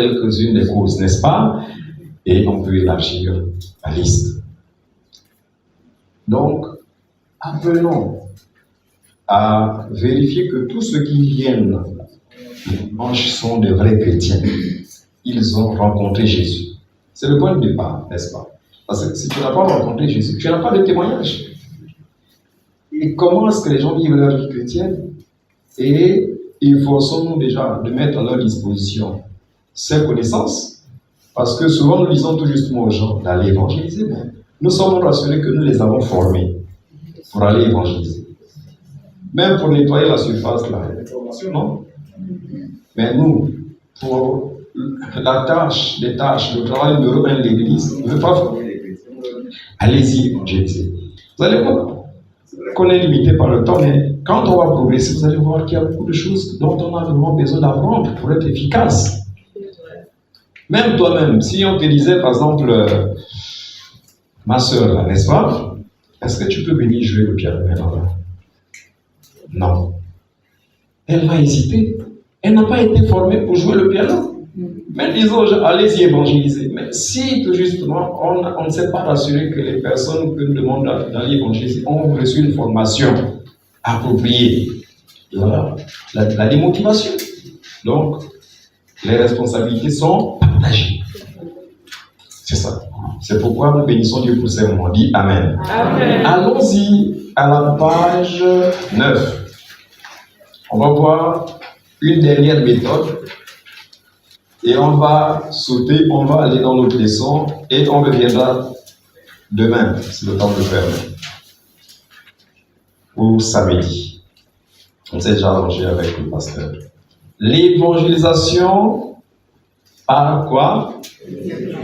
quelques-unes des causes, n'est-ce pas? Et on peut élargir la liste. Donc, apprenons à vérifier que tous ceux qui viennent dimanche sont de vrais chrétiens. Ils ont rencontré Jésus. C'est le point de départ, n'est-ce pas? Parce que si tu n'as pas rencontré Jésus, tu n'as pas de témoignage. Et comment est-ce que les gens vivent leur vie chrétienne? Et efforçons-nous déjà de mettre à leur disposition ces connaissances, parce que souvent nous disons tout justement aux gens d'aller évangéliser, mais nous sommes rassurés que nous les avons formés pour aller évangéliser. Même pour nettoyer la surface, là, non? Mais nous, pour la tâche, les tâches, le travail numéro 1 de l'Église, ne veut pas former les chrétiens. Allez-y évangéliser. Vous allez voir qu'on est limité par le temps, mais quand on va progresser, vous allez voir qu'il y a beaucoup de choses dont on a vraiment besoin d'apprendre pour être efficace. Même toi-même, si on te disait par exemple, ma soeur, n'est-ce pas? Est-ce que tu peux venir jouer le piano maintenant là? Non. Elle va hésiter. Elle n'a pas été formée pour jouer le piano. Mais disons, allez-y évangéliser. Mais si tout justement, on ne s'est pas rassuré que les personnes que nous demandons d'aller évangéliser ont reçu une formation appropriée, voilà, la démotivation. Donc, les responsabilités sont partagées. C'est ça. C'est pourquoi nous bénissons Dieu pour ces moments. Dis Amen. Amen. Allons-y à la page 9. On va voir une dernière méthode. Et on va sauter, on va aller dans notre leçon et on reviendra demain, si le temps le permet. Ou samedi. On s'est déjà arrangé avec le pasteur. L'évangélisation par quoi?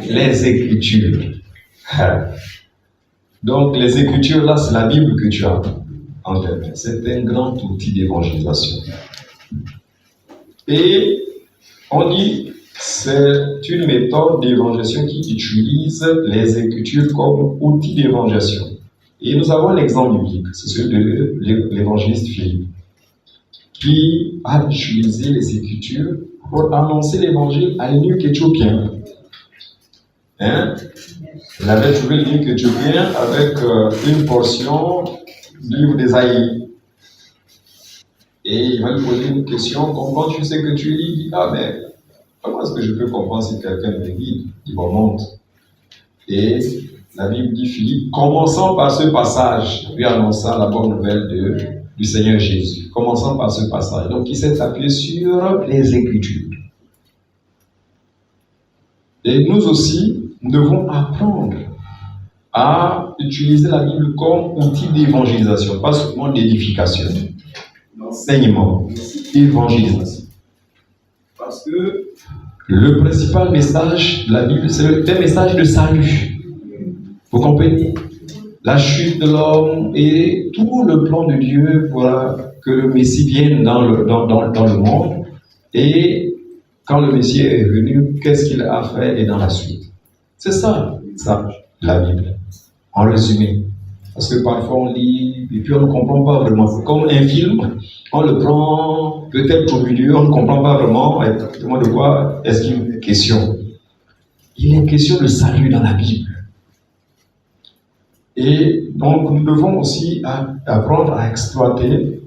Les Écritures. Donc les Écritures là, c'est la Bible que tu as en tête. C'est un grand outil d'évangélisation. Et on dit, c'est une méthode d'évangélisation qui utilise les Écritures comme outil d'évangélisation. Et nous avons un exemple biblique, c'est celui de l'évangéliste Philippe, qui a utilisé les Écritures pour annoncer l'évangile à l'eunuque éthiopien. Il avait trouvé l'eunuque éthiopien avec une portion du livre d'Ésaïe. Et il va lui poser une question, comment tu sais que tu lis? Il dit, ah mais comment est-ce que je peux comprendre si quelqu'un me guide? Il remonte. Et la Bible dit, Philippe, commençons par ce passage, lui annonçant la bonne nouvelle du Seigneur Jésus. Commençons par ce passage. Donc il s'est appuyé sur les Écritures. Et nous aussi, nous devons apprendre à utiliser la Bible comme outil d'évangélisation, pas seulement d'édification, d'enseignement, d'évangélisation. Parce que le principal message de la Bible, c'est un message de salut. Vous comprenez? La chute de l'homme et tout le plan de Dieu pour que le Messie vienne dans le monde. Et quand le Messie est venu, qu'est-ce qu'il a fait et dans la suite? C'est ça, la Bible, en résumé. Parce que parfois on lit et puis on ne comprend pas vraiment. C'est comme un film, on le prend peut-être au milieu, on ne comprend pas vraiment exactement de quoi est-ce qu'il est question. Il est question de salut dans la Bible. Et donc nous devons aussi apprendre à exploiter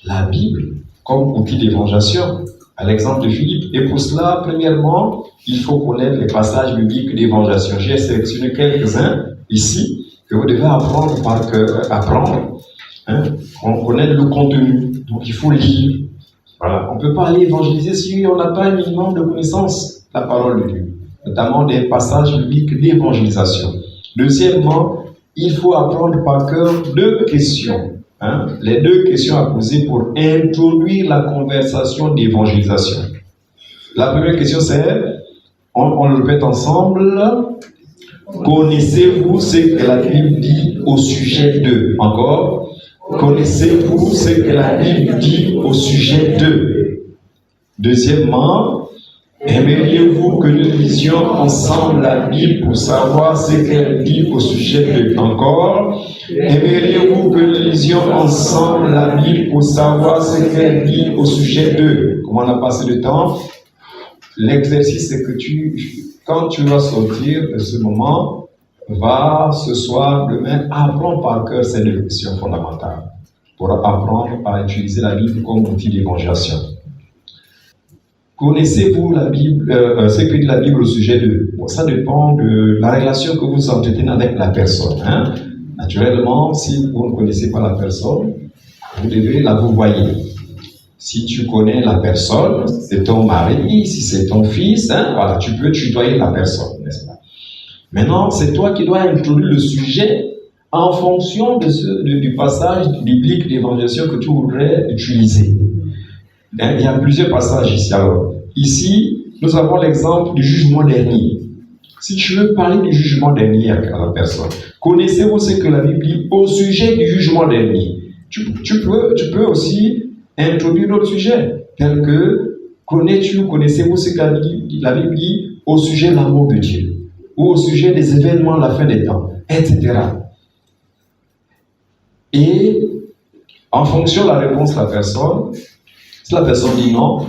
la Bible comme outil d'évangélisation, à l'exemple de Philippe. Et pour cela, premièrement, il faut connaître les passages bibliques d'évangélisation. J'ai sélectionné quelques-uns ici que vous devez apprendre par cœur, on connaît le contenu, donc il faut lire. Voilà. On ne peut pas aller évangéliser si on n'a pas un minimum de connaissance de la parole de Dieu, notamment des passages bibliques d'évangélisation. Deuxièmement, il faut apprendre par cœur deux questions. Les deux questions à poser pour introduire la conversation d'évangélisation. La première question c'est, on le répète ensemble, connaissez-vous ce que la Bible dit au sujet d'eux? Encore, connaissez-vous ce que la Bible dit au sujet d'eux? Deuxièmement, aimeriez-vous que nous lisions ensemble la Bible pour savoir ce qu'elle dit au sujet d'eux? Encore, aimeriez-vous que nous lisions ensemble la Bible pour savoir ce qu'elle dit au sujet d'eux? Comme on a passé le temps, l'exercice, c'est que quand tu vas sortir de ce moment, va ce soir, demain, apprends par cœur ces deux questions fondamentales pour apprendre à utiliser la Bible comme outil d'évangélisation. Connaissez-vous la Bible, ce que dit la Bible au sujet de... Bon, ça dépend de la relation que vous entretenez avec la personne. Hein? Naturellement, si vous ne connaissez pas la personne, vous devez la vouvoyer. Si tu connais la personne, c'est ton mari, si c'est ton fils, hein, voilà, tu peux tutoyer la personne, n'est-ce pas? Maintenant, c'est toi qui dois introduire le sujet en fonction du passage biblique d'évangélisation que tu voudrais utiliser. Il y a plusieurs passages ici. Alors, ici, nous avons l'exemple du jugement dernier. Si tu veux parler du jugement dernier à la personne, connaissez-vous ce que la Bible dit au sujet du jugement dernier? Tu peux aussi introduire d'autres sujets, tels que connaissez-vous ce que la Bible dit au sujet de l'amour de Dieu, ou au sujet des événements de la fin des temps, etc. Et en fonction de la réponse de la personne, si la personne dit non,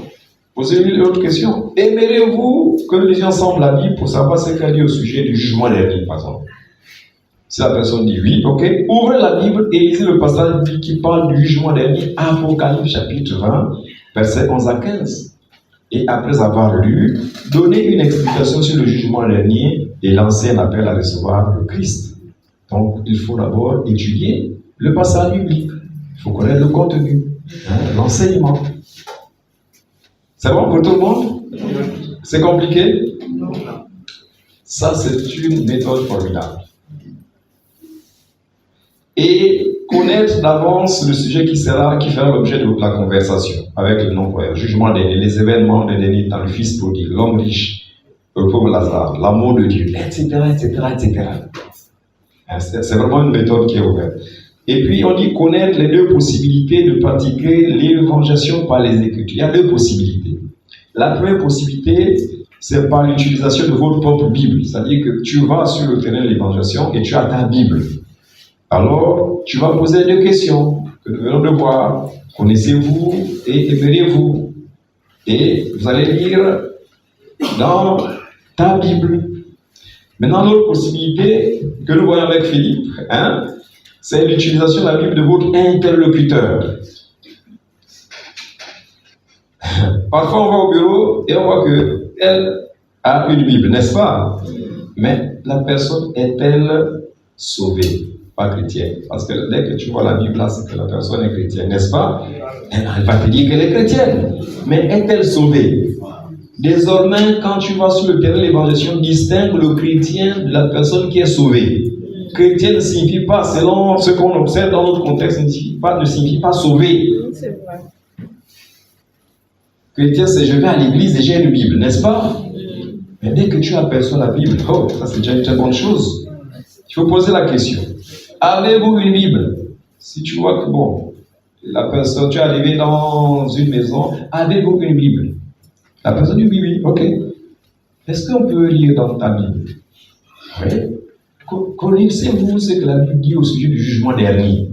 posez-lui l'autre question. Aimeriez-vous que nous lisions ensemble la Bible pour savoir ce qu'elle dit au sujet du jugement dernier, par exemple? Si la personne dit oui, ok, ouvrez la Bible et lisez le passage qui parle du jugement dernier, Apocalypse chapitre 20, versets 11 à 15. Et après avoir lu, donnez une explication sur le jugement dernier et lancer un appel à recevoir le Christ. Donc, il faut d'abord étudier le passage biblique. Il faut connaître le contenu, l'enseignement. C'est bon pour tout le monde? C'est compliqué? Ça, c'est une méthode formidable. Et connaître d'avance le sujet qui fera l'objet de la conversation avec le non-croyant, jugement dernier, les événements de dernier temps, le fils prodigue, l'homme riche, le pauvre Lazare, l'amour de Dieu, etc., etc., etc. C'est vraiment une méthode qui est ouverte. Et puis, on dit connaître les deux possibilités de pratiquer l'évangélisation par les Écritures. Il y a deux possibilités. La première possibilité, c'est par l'utilisation de votre propre Bible. C'est-à-dire que tu vas sur le terrain de l'évangélisation et tu as ta Bible. Alors, tu vas poser deux questions que nous venons de voir. Connaissez-vous et aimeriez-vous? Et vous allez lire dans ta Bible. Maintenant, l'autre possibilité que nous voyons avec Philippe, c'est l'utilisation de la Bible de votre interlocuteur. Parfois, on va au bureau et on voit qu'elle a une Bible, n'est-ce pas? Mais la personne est-elle sauvée? Pas chrétienne. Parce que dès que tu vois la Bible là, c'est que la personne est chrétienne, n'est-ce pas? Elle va te dire qu'elle est chrétienne. Mais est-elle sauvée? Désormais, quand tu vas sur le terrain de l'évangélisation, distingue le chrétien de la personne qui est sauvée. Chrétien ne signifie pas, selon ce qu'on observe dans notre contexte, ne signifie pas sauvé. C'est vrai. Chrétien, c'est je vais à l'église et j'ai une Bible, n'est-ce pas? Mais dès que tu aperçois la Bible, oh, ça c'est déjà une très bonne chose. Il faut poser la question. Avez-vous une Bible? Si tu vois que, bon, la personne, tu es arrivé dans une maison, avez-vous une Bible? La personne dit oui, oui, ok. Est-ce qu'on peut lire dans ta Bible? Oui. Connaissez-vous ce que la Bible dit au sujet du jugement dernier?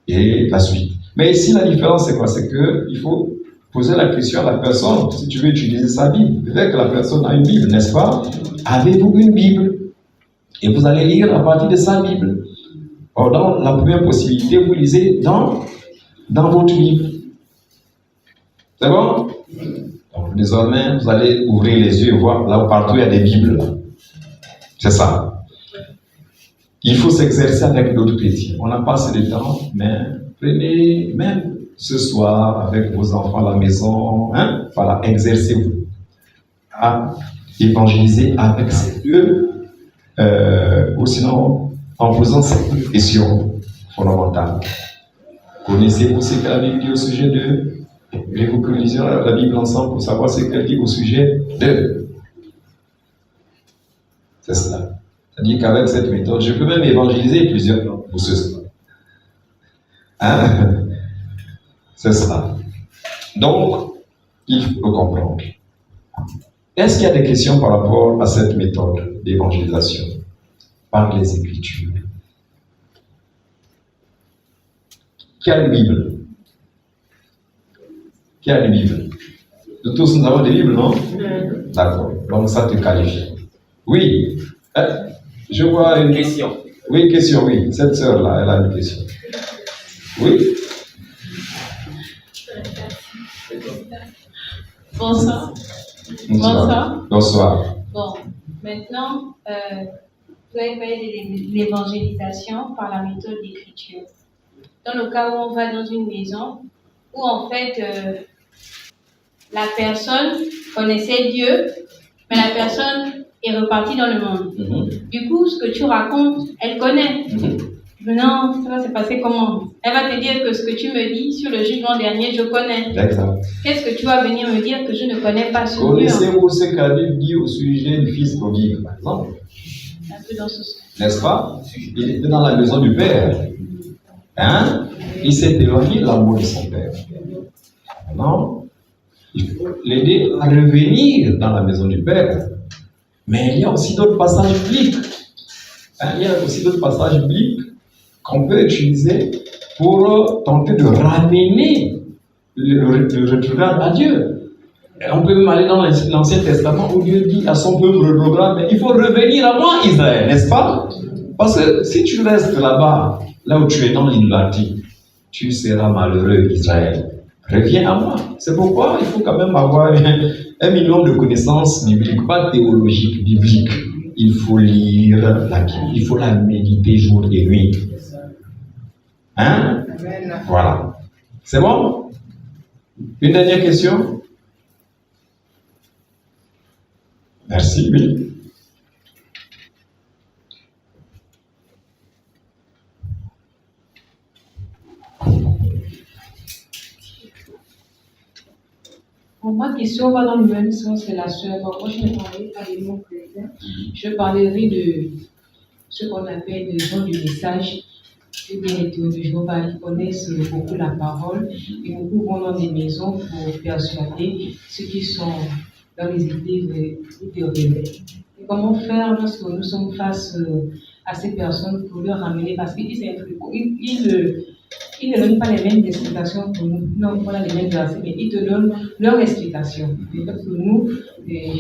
Et la suite. Mais ici, la différence, c'est quoi? C'est qu'il faut poser la question à la personne, si tu veux utiliser sa Bible. Peut-être que la personne a une Bible, n'est-ce pas? Avez-vous une Bible? Et vous allez lire à partir de sa Bible. Or, dans la première possibilité, vous lisez dans votre Bible. C'est bon? Donc, désormais, vous allez ouvrir les yeux et voir là où partout il y a des Bibles. C'est ça. Il faut s'exercer avec d'autres chrétiens. On n'a pas assez de temps, mais prenez même ce soir avec vos enfants à la maison. Voilà, exercez-vous à évangéliser avec ces deux, ou sinon en posant cette question fondamentale. Connaissez-vous ce que la Bible dit au sujet de... Voulez-vous que nous lisions la Bible ensemble pour savoir ce qu'elle dit au sujet de... C'est cela. C'est-à-dire qu'avec cette méthode, je peux même évangéliser plusieurs pour ce soir. C'est cela. Donc, il faut le comprendre. Est-ce qu'il y a des questions par rapport à cette méthode d'évangélisation par les Écritures? Qui a une Bible? Qui a une Bible? Nous tous, nous avons des Bibles, non? D'accord. Donc, ça te qualifie. Oui. Je vois une question. Oui, question, oui. Cette sœur-là, elle a une question. Oui. Bonsoir. Bonsoir. Bonsoir. Bon, maintenant, vous avez parlé de l'évangélisation par la méthode d'écriture. Dans le cas où on va dans une maison, où en fait, la personne connaissait Dieu, mais la personne est repartie dans le monde. Du coup, ce que tu racontes, elle connaît. Maintenant, ça va se passer comment? Elle va te dire que ce que tu me dis sur le jugement dernier, je connais. Exact. Qu'est-ce que tu vas venir me dire que je ne connais pas sur Dieu? Connaissez-vous ce que la Bible dit au sujet du fils prodigue, par exemple? Un peu dans ce sens. N'est-ce pas? Il était dans la maison du Père. Hein? Il s'est éloigné de l'amour de son Père. Non? Il faut l'aider à revenir dans la maison du Père. Mais il y a aussi d'autres passages bibliques. Il y a aussi d'autres passages bibliques qu'on peut utiliser pour tenter de ramener le retour à Dieu. Et on peut même aller dans l'Ancien Testament où Dieu dit à son peuple le programme, il faut revenir à moi, Israël, n'est-ce pas? Parce que si tu restes là-bas, là où tu es dans l'idolâtrie, tu seras malheureux, Israël. Reviens à moi. C'est pourquoi il faut quand même avoir un minimum de connaissances bibliques, pas théologiques, bibliques. Il faut lire la Bible, il faut la méditer jour et nuit. Hein? Voilà. C'est bon? Une dernière question? Merci, oui. Pour ma question va dans le même sens que la sœur. Moi, je ne parlerai pas des mots chrétiens. Je parlerai de ce qu'on appelle les gens du message. Eh bien, les théologiens de Jéhovah, ils connaissent beaucoup la parole et beaucoup vont dans des maisons pour persuader ceux qui sont dans les églises de rebelles. Et comment faire lorsque nous sommes face à ces personnes pour leur ramener, parce qu'ils ne donnent pas les mêmes explications que nous. Non, voilà les mêmes versets, mais ils te donnent leur explication. Et parce que nous,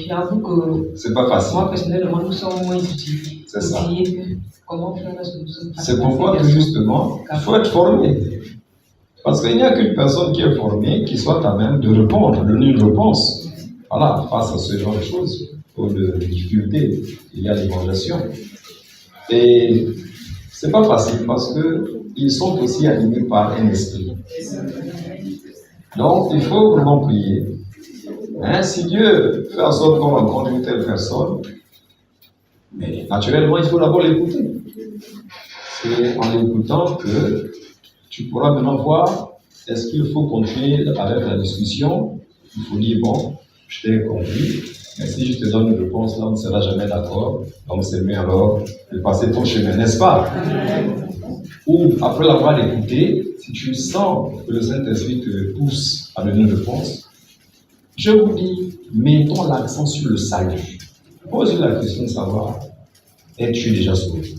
j'avoue que c'est pas facile. Moi, personnellement, nous sommes moins utilisés. C'est ça. Comment faire lorsque nous sommes face à C'est pourquoi que justement, il faut être formé. Parce qu'il n'y a qu'une personne qui est formée qui soit à même de répondre, de donner une réponse. Voilà, face à ce genre de choses, ou de difficultés, il y a l'évangélisation. Et c'est pas facile parce qu'ils sont aussi animés par un esprit. Donc, il faut vraiment prier. Hein, si Dieu fait en sorte qu'on rencontre une telle personne, mais naturellement, il faut d'abord l'écouter. C'est en l'écoutant que tu pourras maintenant voir est-ce qu'il faut continuer avec la discussion. Il faut dire, bon, je t'ai compris, mais si je te donne une réponse là, on ne sera jamais d'accord. Donc c'est mieux alors de passer ton chemin, n'est-ce pas? Ou après l'avoir écouté, si tu sens que le Saint-Esprit te pousse à donner une réponse, je vous dis, mettons l'accent sur le salut. Pose la question de savoir, es-tu déjà sauvé?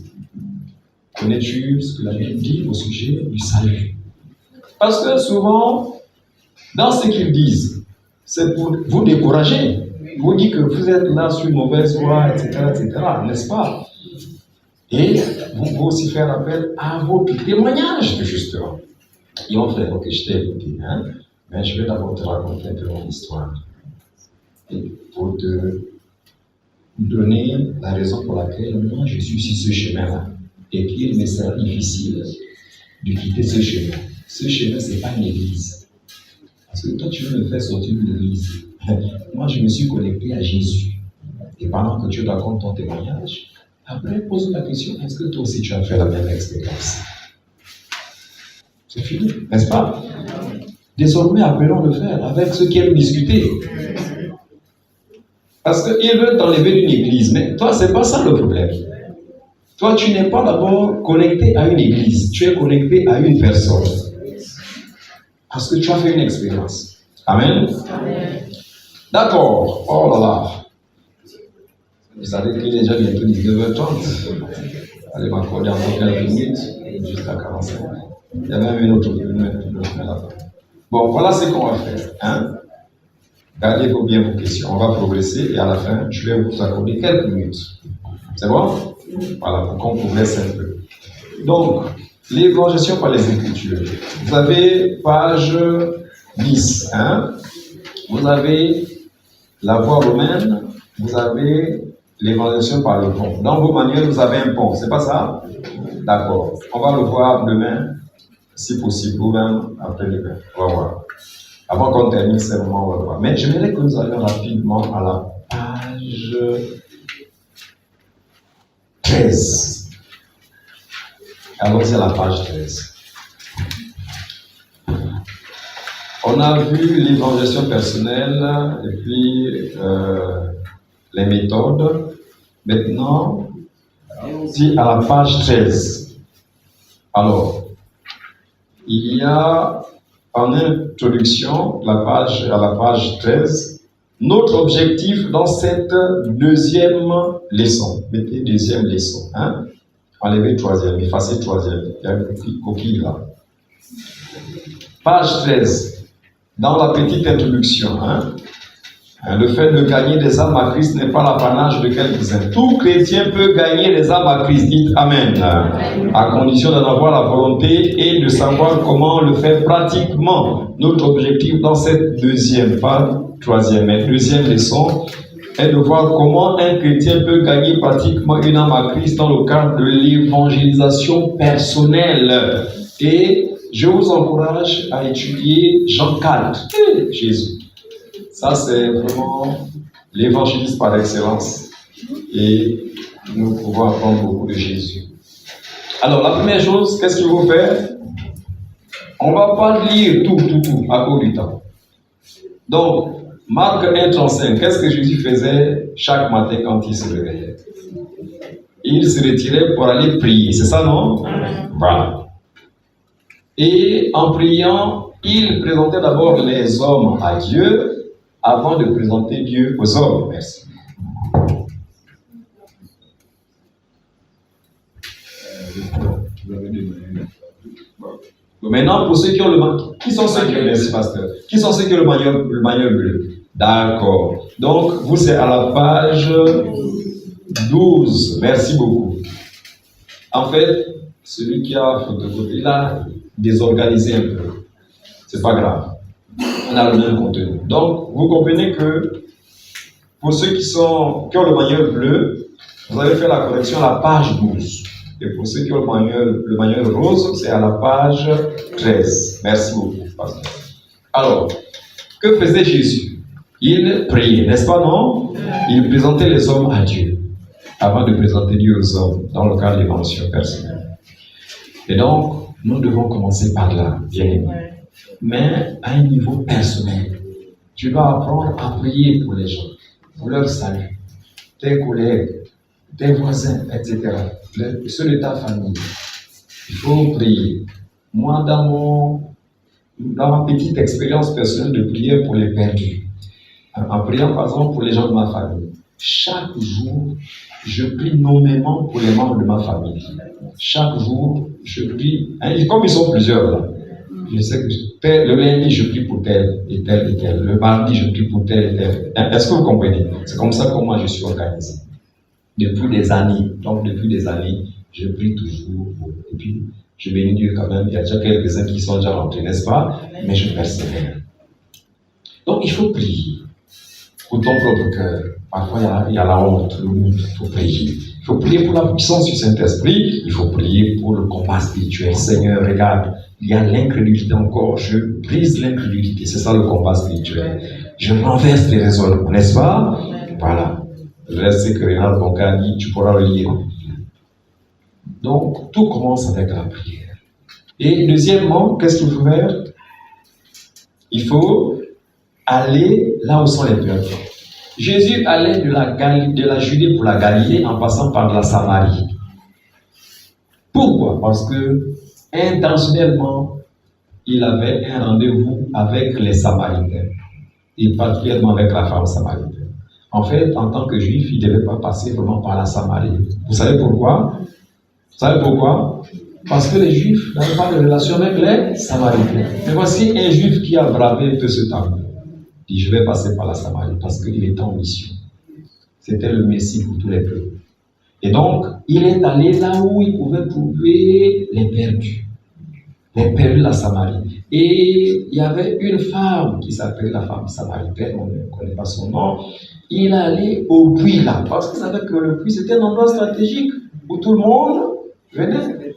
Connais-tu ce que la Bible dit au sujet du salut? Parce que souvent, dans ce qu'ils disent, c'est pour vous décourager. Vous dites que vous êtes là sur une mauvaise voie, etc., n'est-ce pas? Et vous pouvez aussi faire appel à vos témoignages de justement. Ils vont faire, ok, je t'ai écouté, hein, mais je vais d'abord te raconter un peu mon histoire. Et pour te donner la raison pour laquelle moi je suis sur ce chemin-là. Et qu'il me sera difficile de quitter ce chemin. Ce chemin, ce n'est pas une église. Parce que toi, tu veux me faire sortir de l'église. Moi, je me suis connecté à Jésus. Et pendant que tu racontes ton témoignage, après, pose la question, est-ce que toi aussi tu as fait la même expérience? C'est fini, n'est-ce pas? Désormais, appelons le faire avec ceux qui aiment discuter. Parce qu'ils veulent t'enlever d'une église, mais toi, ce n'est pas ça le problème. Toi, tu n'es pas d'abord connecté à une église, tu es connecté à une personne. Parce que tu as fait une expérience. Amen. Amen. D'accord. Oh là là. Vous savez qu'il est déjà bientôt 19h30. Allez m'accorder encore quelques minutes, jusqu'à 45. Il y a même une autre là-bas. Bon, voilà ce qu'on va faire. Hein? Gardez bien vos questions. On va progresser et à la fin, je vais vous accorder quelques minutes. C'est bon? Voilà, pour qu'on progresse un peu. Donc, l'évangélisation par les Écritures. Vous avez page 10. Hein? Vous avez la voie romaine. Vous avez l'évangélisation par le pont. Dans vos manuels, vous avez un pont. C'est pas ça? D'accord. On va le voir demain, si possible, ou même après demain. On va voir. Avant qu'on termine ce moment, on va le voir. Mais j'aimerais que nous allions rapidement à la page 13. Allons-y à la page 13. On a vu l'évangélisation personnelle et puis les méthodes. Maintenant, allons-y à la page 13. Alors, il y a en introduction à la page 13, notre objectif dans cette deuxième leçon. Mettez deuxième leçon. Hein? Enlevez troisième, effacez troisième. Il y a une coquille là. Page 13. Dans la petite introduction, le fait de gagner des âmes à Christ n'est pas l'apanage de quelques-uns. Tout chrétien peut gagner des âmes à Christ. Dites Amen. À condition d'en avoir la volonté et de savoir comment le faire pratiquement. Notre objectif dans cette deuxième leçon est de voir comment un chrétien peut gagner pratiquement une âme à Christ dans le cadre de l'évangélisation personnelle. Et je vous encourage à étudier Jean 4, Jésus. Ça, c'est vraiment l'évangéliste par excellence. Et nous pouvons apprendre beaucoup de Jésus. Alors, la première chose, qu'est-ce qu'il faut faire? On ne va pas lire tout à cause du temps. Donc, Marc 1,35, qu'est-ce que Jésus faisait chaque matin quand il se réveillait? Il se retirait pour aller prier. C'est ça, non? Voilà. Et en priant, il présentait d'abord les hommes à Dieu avant de présenter Dieu aux hommes. Merci. Maintenant, pour ceux qui ont le manuel, qui sont ceux qui ont le manuel bleu? D'accord. Donc, vous, c'est à la page 12. Merci beaucoup. En fait, celui qui a photocopié, il a désorganisé un peu. C'est pas grave. On a le même contenu. Donc, vous comprenez que pour ceux qui ont le manuel bleu, vous avez fait la correction à la page 12. Et pour ceux qui ont le manuel rose, c'est à la page 13. Merci beaucoup, pasteur. Alors, que faisait Jésus? Il priait, n'est-ce pas, non? Il présentait les hommes à Dieu, avant de présenter Dieu aux hommes, dans le cadre de l'évangélisation personnelle. Et donc, nous devons commencer par là, bien aimé. Mais à un niveau personnel. Tu dois apprendre à prier pour les gens, pour leur salut, tes collègues, tes voisins, etc. Ceux de ta famille. Il faut prier. Moi, dans ma petite expérience personnelle de prière pour les perdus, en priant par exemple pour les gens de ma famille, chaque jour, je prie nommément pour les membres de ma famille. Chaque jour, je prie, comme ils sont plusieurs là. Je sais que le lundi, je prie pour tel et tel et tel. Le mardi, je prie pour tel et tel. Est-ce que vous comprenez? C'est comme ça que moi je suis organisé. Depuis des années. Donc, depuis des années, je prie toujours. Et puis, je bénis Dieu quand même. Il y a déjà quelques-uns qui sont déjà rentrés, n'est-ce pas? Mais je persévère. Donc, il faut prier pour ton propre cœur. Parfois, il y a la honte, le doute. Il faut prier. Il faut prier pour la puissance du Saint-Esprit. Il faut prier pour le combat spirituel. Seigneur, regarde. Il y a l'incrédulité encore. Je brise l'incrédulité. C'est ça le combat spirituel. Je renverse les raisonnements, n'est-ce pas? Voilà. Le reste, c'est que Rénal Bonka dit, tu pourras le lire. Donc, tout commence avec la prière. Et deuxièmement, qu'est-ce qu'il faut faire? Il faut aller là où sont les perdus. Jésus allait de la Judée pour la Galilée en passant par la Samarie. Pourquoi? Parce que intentionnellement, il avait un rendez-vous avec les Samaritains et particulièrement avec la femme samaritaine. En fait, en tant que juif, il ne devait pas passer vraiment par la Samarie. Vous savez pourquoi? Parce que les juifs n'avaient pas de relation avec les Samaritains. Mais voici un juif qui a bravé un peu ce temps. dit, je vais passer par la Samarie parce qu'il était en mission. C'était le Messie pour tous les peuples. Et donc, il est allé là où il pouvait trouver les perdus. Les perdus de la Samarie. Et il y avait une femme qui s'appelait la femme samaritaine, on ne connaît pas son nom. Il est allé au puits là, parce qu'il savait que le puits c'était un endroit stratégique où tout le monde venait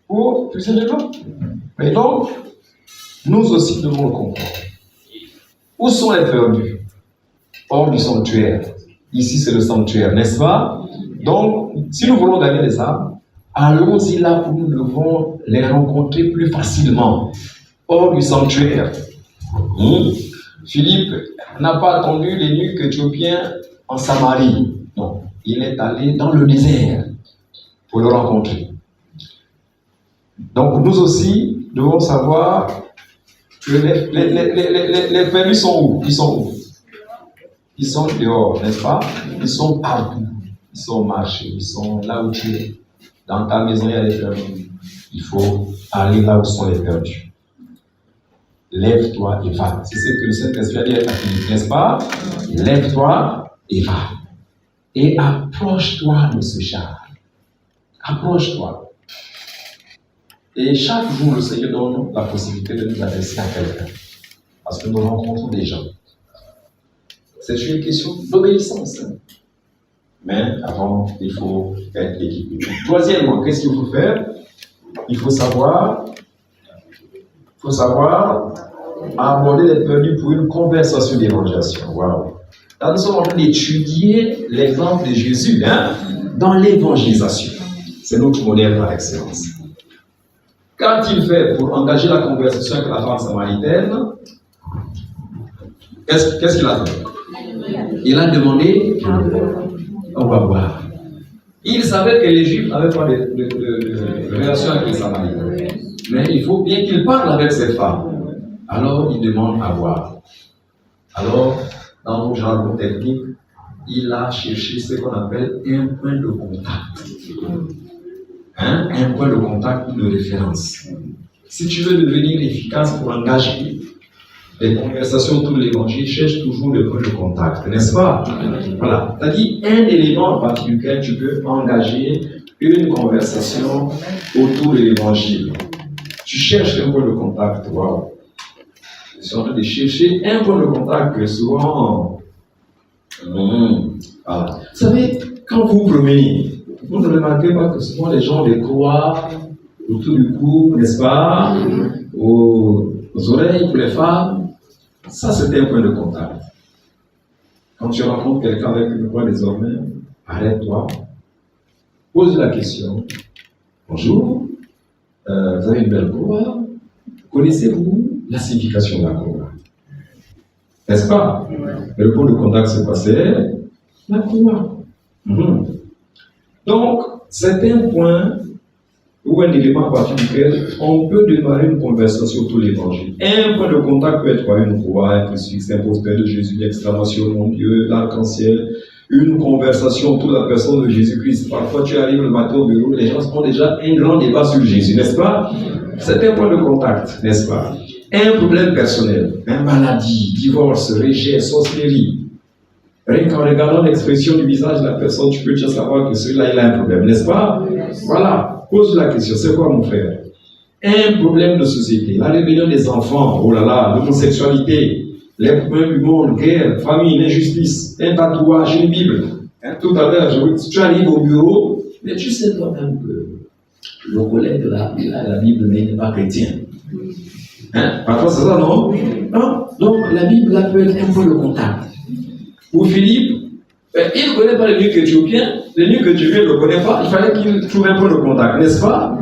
pour puiser de l'eau. Et donc, nous aussi devons le comprendre. Où sont les perdus? Hors du sanctuaire. Ici, c'est le sanctuaire, n'est-ce pas? Donc, si nous voulons gagner les âmes, allons-y là où nous devons les rencontrer plus facilement. Hors du sanctuaire. Philippe n'a pas attendu l'énuque éthiopien en Samarie. Non, il est allé dans le désert pour le rencontrer. Donc, nous aussi devons savoir que les perdus sont où? Ils sont où? Ils sont dehors, n'est-ce pas? Ils sont partout. Ils sont au marché. Ils sont là où tu es. Dans ta maison, il y a les perdus. Il faut aller là où sont les perdus. Lève-toi et va. C'est ce que le Saint-Esprit a dit à Philippe, n'est-ce pas? Lève-toi et va. Et approche-toi de ce char. Approche-toi. Et chaque jour, le Seigneur donne la possibilité de nous adresser à quelqu'un. Parce que nous rencontrons des gens. C'est une question d'obéissance. Mais avant, il faut être équipé. Troisièmement, qu'est-ce qu'il faut faire? Il faut savoir aborder les perdus pour une conversation d'évangélisation. Wow. Là, nous sommes en train d'étudier l'exemple de Jésus dans l'évangélisation. C'est notre modèle par excellence. Quand il fait pour engager la conversation avec la femme samaritaine, qu'est-ce qu'il a fait? Il a demandé, on va voir. Il savait que les Juifs n'avaient pas de relation avec les Samaritains. Mais il faut bien qu'il parle avec cette femme. Alors, il demande à voir. Alors, dans nos jargon technique, il a cherché ce qu'on appelle un point de contact. Un point de contact ou de référence. Si tu veux devenir efficace pour engager les conversations autour de l'évangile, cherche toujours le point de contact, n'est-ce pas? Voilà. C'est-à-dire un élément en partie duquel tu peux engager une conversation autour de l'évangile. Tu cherches un point de contact. Waouh. Je suis en train de chercher un point de contact que souvent. Voilà. Vous savez, quand vous vous promenez, vous ne remarquez pas que souvent les gens les croient autour du cou, n'est-ce pas? Aux oreilles pour les femmes. Ça, c'était un point de contact. Quand tu rencontres quelqu'un avec une croix désormais, arrête-toi, pose la question. Bonjour, vous avez une belle croix. Connaissez-vous la signification de la croix? N'est-ce pas? Et le point de contact, c'est quoi? C'est la croix. Donc, c'est un point ou un élément à partir duquel on peut démarrer une conversation autour de l'évangile. Un point de contact peut être une croix, un crucifix, un poster de Jésus, l'exclamation mon Dieu, l'arc-en-ciel, une conversation autour de la personne de Jésus-Christ. Parfois, tu arrives le matin au bureau, les gens ont déjà un grand débat sur Jésus, n'est-ce pas? C'est un point de contact, n'est-ce pas? Un problème personnel, une maladie, divorce, rejet, sorcellerie. Rien qu'en regardant l'expression du visage de la personne, tu peux déjà savoir que celui-là, il a un problème, n'est-ce pas? Voilà. Pose la question, c'est quoi mon frère? Un problème de société, la rébellion des enfants, oh là là, l'homosexualité, les problèmes du monde, guerre, famille, l'injustice, un tatouage, une Bible. Tout à l'heure, tu arrives au bureau, mais tu sais toi-même que le collègue de la Bible n'est pas chrétien. Parfois c'est ça, non? Donc la Bible là, peut être un point de contact. Pour Philippe, il ne connaît pas l'énuque éthiopien, l'énuque éthiopien ne le connaît pas, il fallait qu'il trouve un point de contact, n'est-ce pas?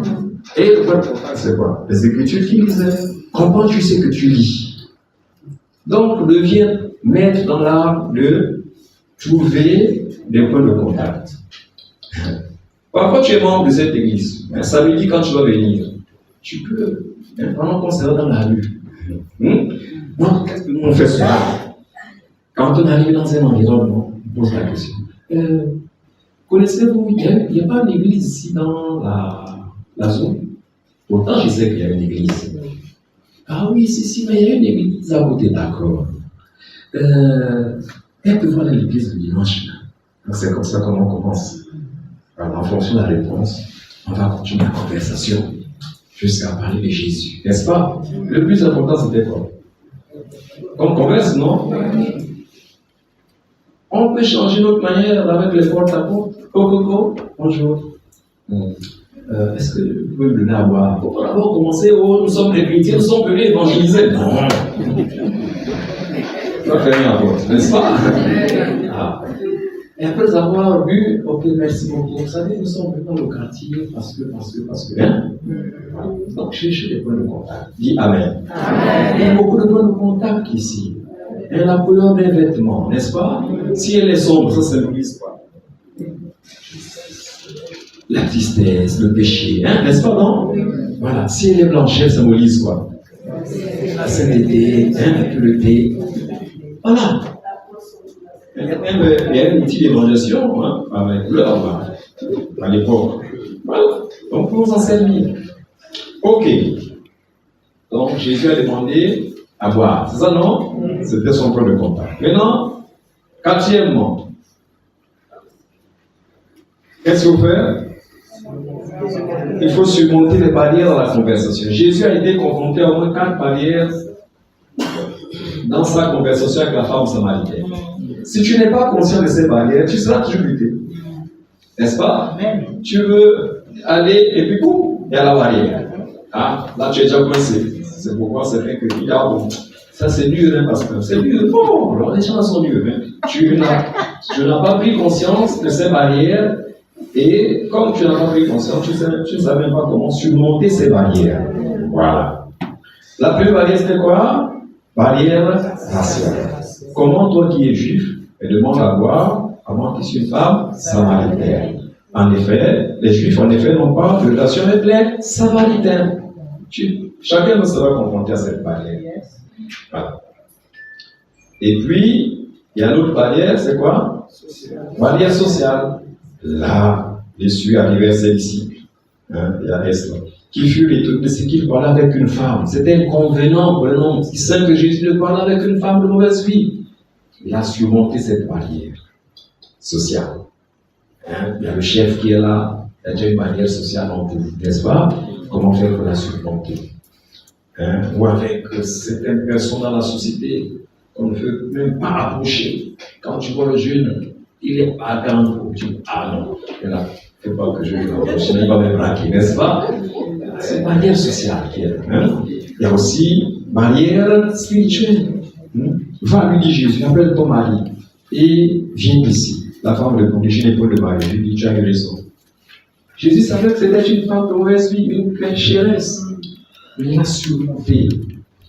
Et le point de contact, c'est quoi? Les Écritures qu'il lisait. Comment tu sais que tu lis? Donc, deviens maître dans l'art de trouver des points de contact. Parfois, tu es membre de cette église. Ça veut dire quand tu vas venir, tu peux, pendant qu'on sera dans la rue. Donc, qu'est-ce que nous on fait souvent? Quand on arrive dans un environnement, on pose la question. Connaissez-vous, il n'y a pas une église ici dans la zone? Pourtant, je sais qu'il y a une église. Ah oui, si, mais il y a une église à côté, d'accord. Elle peut voir à l'église le dimanche. Donc c'est comme ça qu'on commence. Alors, en fonction de la réponse, on va continuer la conversation jusqu'à parler de Jésus. N'est-ce pas? Le plus important, c'était quoi? Qu'on converse, non? On peut changer notre manière avec les porte-à-porte. Coco, bonjour. Est-ce que vous pouvez me donner à boire? Pour d'abord commencer, nous sommes des chrétiens, nous sommes venus évangéliser. Non. Ça fait rien à voir, n'est-ce pas? Ah. Et après avoir bu, ok, merci beaucoup. Vous savez, nous sommes venus dans le quartier parce que. Hein? Voilà. Donc, cherchez des points de contact. Dis Amen. Amen. Il y a beaucoup de points de contact ici. Et la couleur des vêtements, n'est-ce pas? Si elle est sombre, ça symbolise quoi? La tristesse, le péché, hein? N'est-ce pas, non? Voilà. Si elle est blanche, elle symbolise quoi? La sainteté, hein? La pureté. Voilà. Il y a un outil d'évangélisation, hein, avec l'heure, à l'époque. Voilà. Donc, pour s'en servir. Ok. Donc, Jésus a demandé à boire. C'est ça, non? C'était son point de contact. Maintenant, quatrièmement, qu'est-ce qu'il faut faire? Il faut surmonter les barrières dans la conversation. Jésus a été confronté à au moins 4 barrières dans sa conversation avec la femme samaritaine. Si tu n'es pas conscient de ces barrières, tu seras toujours buté. N'est-ce pas? Tu veux aller et puis boum, il y a la barrière. Ah, là tu es déjà coincé. C'est pourquoi c'est vrai que bon, ça c'est dur, hein, parce que c'est dur. Bon, alors les gens sont durs. Hein. Tu n'as pas pris conscience de ces barrières. Et comme tu n'as pas pris conscience, tu ne savais même pas comment surmonter ces barrières. Voilà. La première barrière, c'était quoi? Barrière raciale. Comment toi qui es juif, et demande à boire, à moins que tu sois une femme samaritaine. En effet, les juifs, n'ont pas de relation avec les samaritains. Chacun de nous sera confronté à cette barrière. Voilà. Et puis, il y a l'autre barrière, c'est quoi? Barrière sociale. Là, Jésus arrivait à ses disciples, il y a Esther, qui furent étonnés de ce qu'il parlait avec une femme. C'était inconvénient pour un homme qui sait que Jésus ne parlait avec une femme de mauvaise vie. Il a surmonté cette barrière sociale. Il y a le chef qui est là, il y a déjà une barrière sociale entre vous, n'est-ce pas? Comment faire pour la surmonter? Ou avec certaines personnes dans la société qu'on ne veut même pas approcher. Quand tu vois le jeune, il est pas grand, tu dis, ah non, il ne faut pas que je l'approche, il va me braquer, n'est-ce pas? C'est une barrière sociale qui est là. Il y a aussi barrière spirituelle. Va lui dire Jésus, appelle ton mari et viens ici. La femme répondit, je n'ai pas de mari. Je lui dis, tu as raison. Jésus savait que c'était une femme de mauvaise vie, une pécheresse. Mais il a surmonté.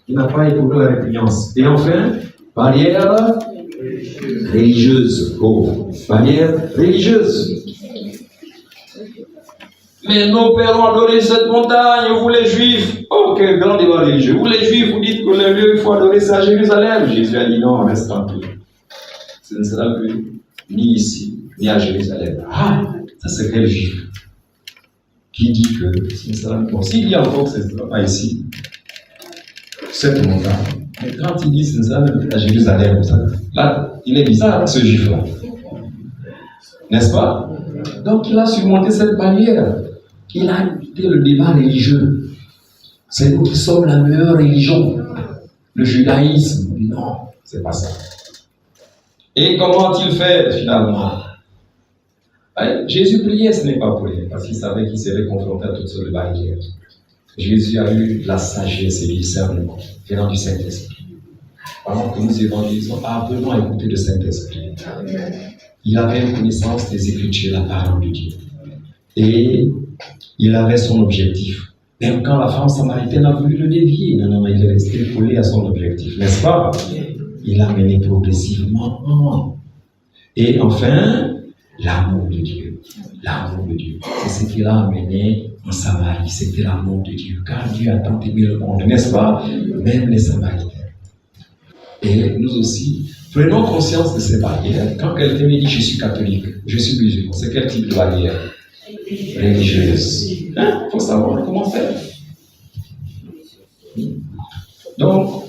Il n'a pas éprouvé la répugnance. Et enfin, barrière religieuse. Oh, barrière religieuse. Mais nos pères ont adoré cette montagne, vous les juifs. Oh, quel grand débat religieux. Vous les juifs, vous dites que le lieu il faut adorer, c'est à Jérusalem. Jésus a dit non, reste tranquille. Ce ne sera plus ni ici, ni à Jérusalem. Ah, ça c'est quel juif qui dit que ce ne sera pas. S'il dit encore que ce ne sera pas ici, cette montagne. Mais quand il dit que ce ne sera plus à Jérusalem, là, il est bizarre, ce juif-là. N'est-ce pas? Donc il a surmonté cette barrière. Il a évité le débat religieux. C'est nous qui sommes la meilleure religion. Le judaïsme, non, c'est pas ça. Et comment a-t-il fait finalement? Jésus priait, ce n'est pas pour rien, parce qu'il savait qu'il serait confronté à toutes sortes de barrières. Jésus a eu la sagesse et le discernement venant du Saint-Esprit. Pendant que nous évangélisons, apprenons à écouter le Saint-Esprit. Il avait une connaissance des Écritures, la parole de Dieu. Et il avait son objectif. Même quand la femme samaritaine a voulu le dévier, non, il est resté collé à son objectif, n'est-ce pas? Il l'a mené progressivement. Et enfin, l'amour de Dieu. L'amour de Dieu. C'est ce qu'il a amené en Samarie. C'était l'amour de Dieu. Car Dieu a tant aimé le monde, n'est-ce pas? Même les Samaritains. Et nous aussi, prenons conscience de ces barrières. Quand quelqu'un me dit je suis catholique, je suis musulman, c'est quel type de barrière? Religieuse. Il faut savoir comment faire. Donc,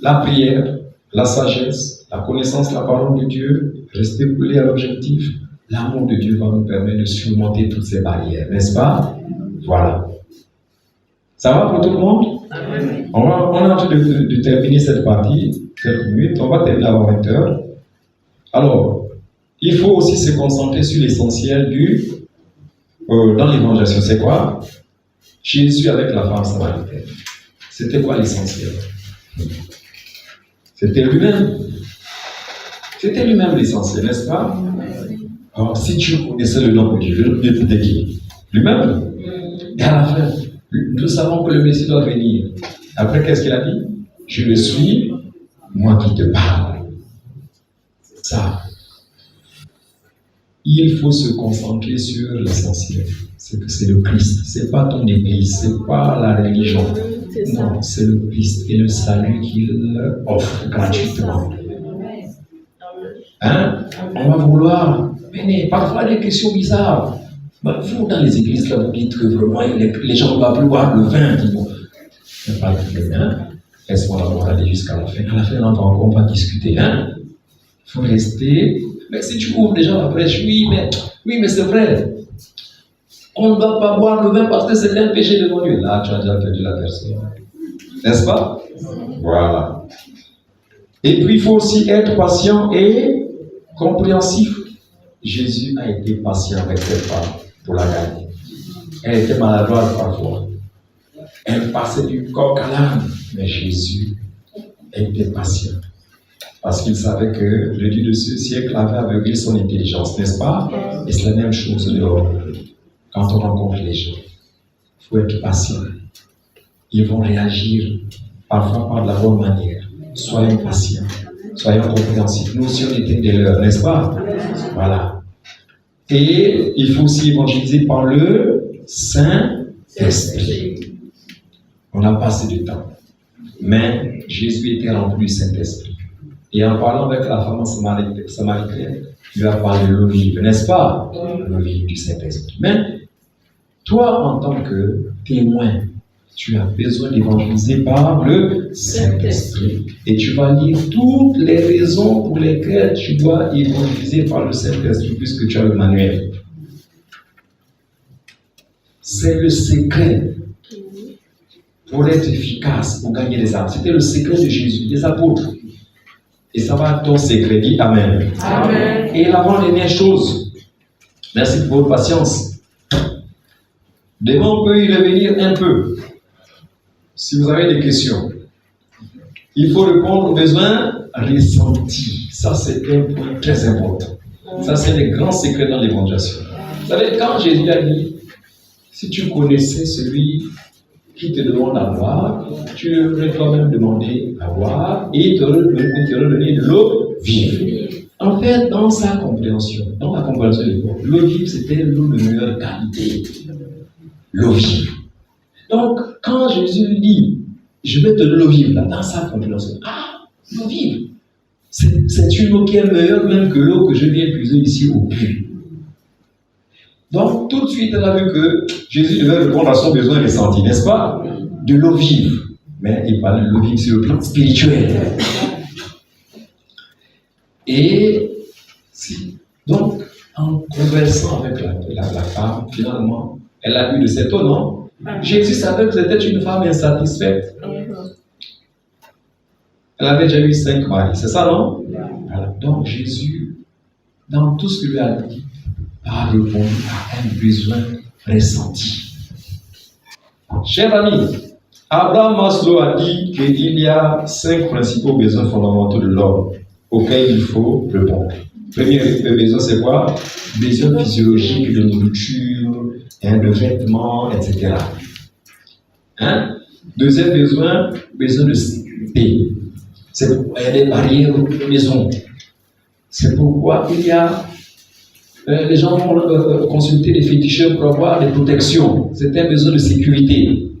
la prière, la sagesse, la connaissance de la parole de Dieu, rester collé à l'objectif, l'amour de Dieu va nous permettre de surmonter toutes ces barrières, n'est-ce pas? Voilà. Ça va pour tout le monde? On est en train de terminer cette partie, quelques minutes, on va terminer avant 20h. Alors, il faut aussi se concentrer sur l'essentiel dans l'évangélisation. C'est quoi? Jésus avec la femme samaritaine. C'était quoi l'essentiel? C'était lui-même. C'était lui-même l'essentiel, n'est-ce pas? Alors, si tu connaissais le nom de Dieu, c'était qui? Lui-même. Et à la fin, nous savons que le Messie doit venir. Après, qu'est-ce qu'il a dit? Je le suis, moi qui te parle. Ça. Il faut se concentrer sur l'essentiel. C'est que c'est le Christ. C'est pas ton église, c'est pas la religion. Non, c'est le Christ et le salut qu'il offre gratuitement. Hein? On va vouloir. Mais parfois des questions bizarres. Vous, dans les églises, là, vous dites que vraiment les gens ne vont plus boire le vin. Ils vont pas le vin. Laisse-moi d'abord aller jusqu'à la fin. À la fin, on va discuter. Hein? Il faut rester. Mais si tu ouvres déjà la brèche, oui, mais c'est vrai. On ne va pas boire le vin parce que c'est un péché devant Dieu. Là, tu as déjà perdu la personne. N'est-ce pas? Voilà. Et puis, il faut aussi être patient et compréhensif. Jésus a été patient avec cette femme pour la gagner. Elle était maladroite parfois. Elle passait du coq à l'âne. Mais Jésus était patient. Parce qu'il savait que le Dieu de ce siècle avait aveuglé son intelligence, n'est-ce pas? Et c'est la même chose dehors. Quand on rencontre les gens, il faut être patient. Ils vont réagir parfois par de la bonne manière. Soyons patients, soyons compréhensifs. Nous aussi, on était des leurs, n'est-ce pas? Voilà. Et il faut aussi évangéliser par le Saint-Esprit. On a passé du temps. Mais Jésus était rempli du Saint-Esprit. Et en parlant avec la femme samaritaine, il lui a parlé de l'eau vive, n'est-ce pas? L'eau vive du Saint-Esprit. Mais toi, en tant que témoin, tu as besoin d'évangéliser par le Saint-Esprit. Et tu vas lire toutes les raisons pour lesquelles tu dois évangéliser par le Saint-Esprit, puisque tu as le manuel. C'est le secret pour être efficace, pour gagner les âmes. C'était le secret de Jésus, des apôtres. Et ça va être ton secret. Dis Amen. Amen. Et l'avant-dernière chose, merci pour votre patience. Demain, on peut y revenir un peu. Si vous avez des questions, il faut répondre aux besoins ressentis. Ça, c'est un point très important. Ça, c'est le grand secret dans l'évangélisation. Vous savez, quand Jésus a dit, si tu connaissais celui qui te demande à boire, tu devrais toi-même demander à boire et il te redonner de l'eau vive. En fait, dans sa compréhension, dans la compréhension de l'époque, l'eau vive, c'était l'eau de meilleure qualité. L'eau vive. Donc, quand Jésus dit, je vais te donner l'eau vive, là, dans sa compréhension, l'eau vive, c'est une eau qui est meilleure même que l'eau que je viens puiser ici au puits. Donc, tout de suite, elle a vu que Jésus devait répondre à son besoin ressenti, n'est-ce pas? De l'eau vive. Mais il parle de l'eau vive sur le plan spirituel. Et donc, en conversant avec la femme, finalement, elle a bu de cette eau, non? Jésus savait que c'était une femme insatisfaite. Elle avait déjà eu 5 maris, c'est ça, non? Voilà. Donc, Jésus, dans tout ce qu'il lui a dit, a répondu à un besoin ressenti. Chers amis, Abraham Maslow a dit qu'il y a 5 principaux besoins fondamentaux de l'homme auxquels il faut répondre. Premier besoin, c'est quoi? Besoin physiologique de nourriture, de vêtements, etc. Deuxième besoin, besoin de sécurité. C'est pourquoi il y a des barrières aux maisons. C'est pourquoi il y a les gens vont consulter les féticheurs pour avoir des protections. C'est un besoin de sécurité.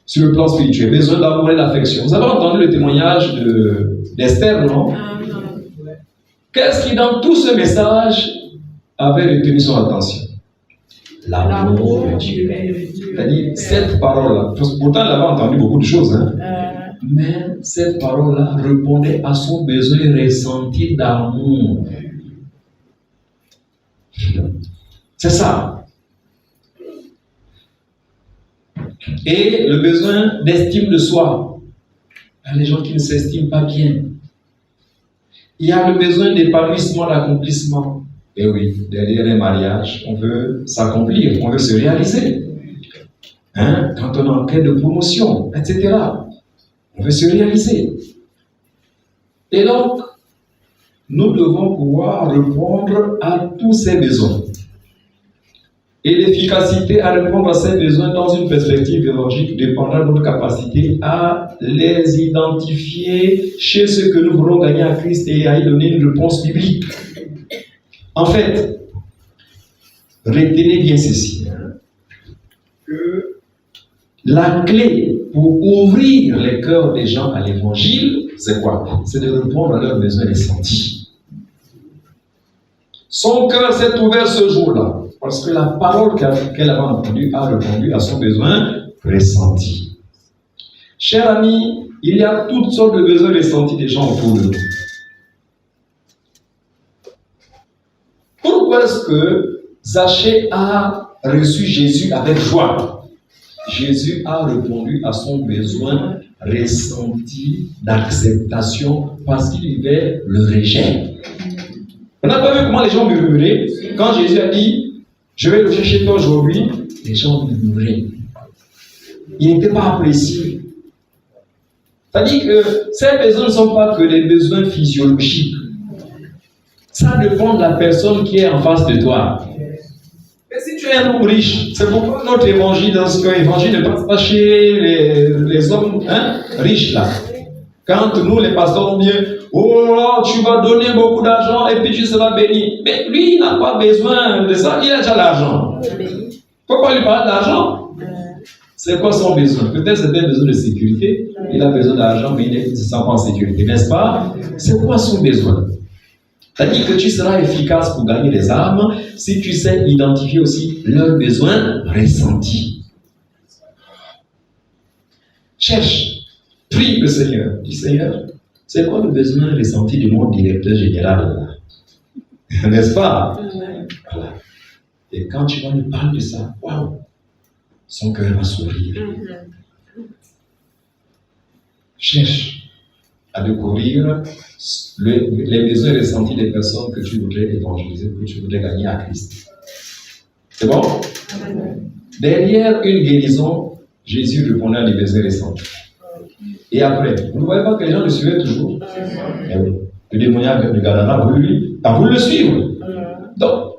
Sur le plan spirituel, besoin d'amour et d'affection. Vous avez entendu le témoignage d'Esther, non? Qu'est-ce qui, dans tout ce message, avait retenu son attention? L'amour de Dieu. C'est-à-dire, cette parole-là, pourtant, elle avait entendu beaucoup de choses, Mais cette parole-là répondait à son besoin ressenti d'amour. C'est ça. Et le besoin d'estime de soi. Il y a les gens qui ne s'estiment pas bien. Il y a le besoin d'épanouissement, d'accomplissement. Et oui, derrière les mariages, on veut s'accomplir, on veut se réaliser. Hein? Quand on est en quête de promotion, etc. On veut se réaliser. Et donc, nous devons pouvoir répondre à tous ces besoins. Et l'efficacité à répondre à ces besoins dans une perspective théologique dépendra de notre capacité à les identifier chez ceux que nous voulons gagner à Christ et à y donner une réponse biblique. En fait, retenez bien ceci, que la clé pour ouvrir les cœurs des gens à l'évangile, c'est quoi? C'est de répondre à leurs besoins ressentis. Son cœur s'est ouvert ce jour-là, parce que la parole qu'elle avait entendue a répondu à son besoin ressenti. Chers amis, il y a toutes sortes de besoins ressentis des gens autour de nous. Pourquoi est-ce que Zachée a reçu Jésus avec joie? Jésus a répondu à son besoin ressenti d'acceptation parce qu'il vivait le rejet. On n'a pas vu comment les gens murmuraient quand Jésus a dit « Je vais loger chez toi aujourd'hui ». Les gens murmuraient. Ils n'étaient pas appréciés. C'est-à-dire que ces besoins ne sont pas que des besoins physiologiques. Ça dépend de la personne qui est en face de toi. Et si tu es un homme riche, c'est pourquoi notre évangile, dans ce que l'évangile ne passe pas chez les hommes riches là. Quand nous, les pasteurs, on dit « Oh, tu vas donner beaucoup d'argent et puis tu seras béni ». Mais lui, il n'a pas besoin de ça, il a déjà l'argent. Pourquoi lui parler d'argent? C'est quoi son besoin? Peut-être c'est un besoin de sécurité. Il a besoin d'argent, mais il ne se sent pas en sécurité, n'est-ce pas? C'est quoi son besoin? C'est-à-dire que tu seras efficace pour gagner des âmes si tu sais identifier aussi leurs besoins ressentis. Cherche, prie le Seigneur. Dis Seigneur, c'est quoi le besoin ressenti de mon directeur général? N'est-ce pas? Voilà. Et quand tu vas lui parler de ça, waouh, son cœur va sourire. Cherche à découvrir les besoins ressentis des personnes que tu voudrais évangéliser, que tu voudrais gagner à Christ. C'est bon? Derrière une guérison, Jésus répondait à des besoins ressentis. Et après, vous ne voyez pas que les gens le suivaient toujours? Eh oui. Le démoniaque de Gadara a voulu le suivre. Donc,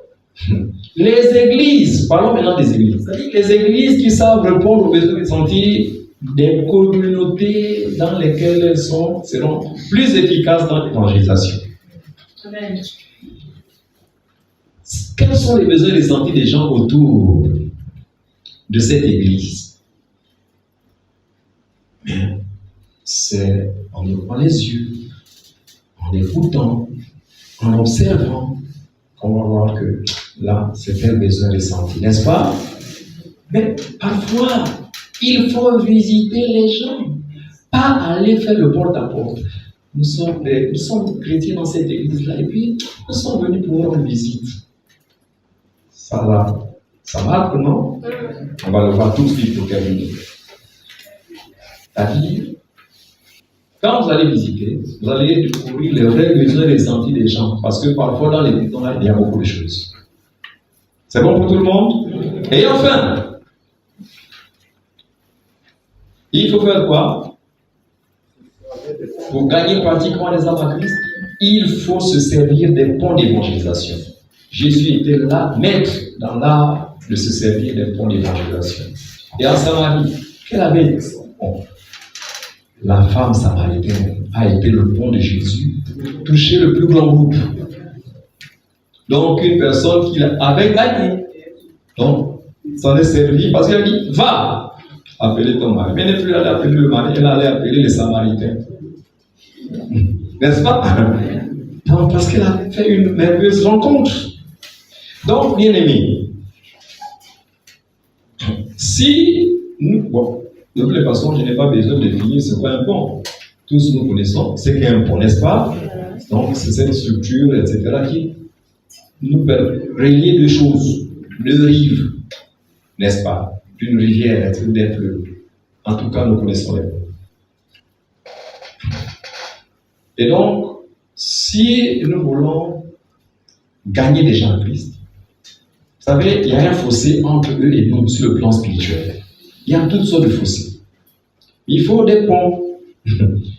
les églises, parlons maintenant des églises. Les églises qui savent répondre aux besoins ressentis des communautés dans lesquelles elles seront plus efficaces dans l'évangélisation. Amen. Quels sont les besoins ressentis des gens autour de cette église? C'est en ouvrant les yeux, en écoutant, en observant, qu'on va voir que là, c'est un besoin ressenti, n'est-ce pas? Mais parfois, il faut visiter les gens, pas aller faire le porte-à-porte. Nous sommes chrétiens dans cette église-là, et puis nous sommes venus pour rendre visite. Ça marque, non? On va le voir tout de suite pour terminer. C'est-à-dire, quand vous allez visiter, vous allez découvrir les vrais besoins ressentis des gens, parce que parfois dans les bidons, il y a beaucoup de choses. C'est bon pour tout le monde? Et enfin, il faut faire quoi? Pour gagner pratiquement les âmes à Christ, il faut se servir des ponts d'évangélisation. Jésus était là, maître dans l'art de se servir des ponts d'évangélisation. Et en Samarie, qu'elle avait? La femme samaritaine a été le pont de Jésus, touché le plus grand groupe. Donc, une personne qui avait gagné. Donc, s'en est servi parce qu'elle a dit, va appeler ton mari. Mais elle n'est plus allée appeler le mari, elle allait appeler les Samaritains. N'est-ce pas? Donc, parce qu'elle a fait une merveilleuse rencontre. Donc, bien aimé, si nous, De toutes les façons, je n'ai pas besoin de définir ce qu'est un pont. Tous nous connaissons ce qu'est un pont, n'est-ce pas? Donc, c'est cette structure, etc., qui nous permet de relier deux choses, deux rives, n'est-ce pas? D'une rivière, d'un fleuve. En tout cas, nous connaissons les ponts. Et donc, si nous voulons gagner des gens en Christ, vous savez, il y a un fossé entre eux et nous sur le plan spirituel. Il y a toutes sortes de fossés. Il faut des ponts.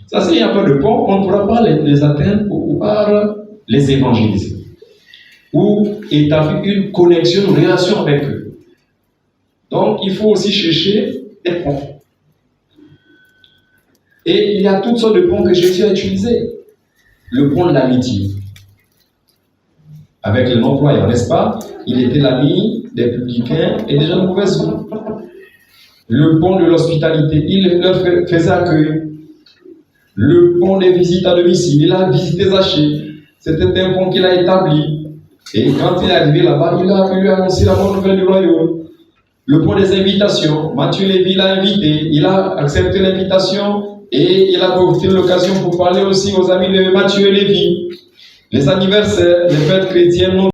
Ça, s'il n'y a pas de pont, on ne pourra pas les atteindre ou par les évangéliser. Ou établir une connexion, une relation avec eux. Donc, il faut aussi chercher des ponts. Et il y a toutes sortes de ponts que Jésus a utilisés. Le pont de l'amitié. Avec les non-croyants, n'est-ce pas? Il était l'ami des publicains et des gens de mauvaise foi. Le pont de l'hospitalité, il leur faisait accueil. Le pont des visites à domicile, il a visité Zachée. C'était un pont qu'il a établi. Et quand il est arrivé là-bas, il lui a annoncé la bonne nouvelle du royaume. Le pont des invitations, Matthieu Lévy l'a invité. Il a accepté l'invitation et il a profité de l'occasion pour parler aussi aux amis de Matthieu Lévy. Les anniversaires, les fêtes chrétiennes.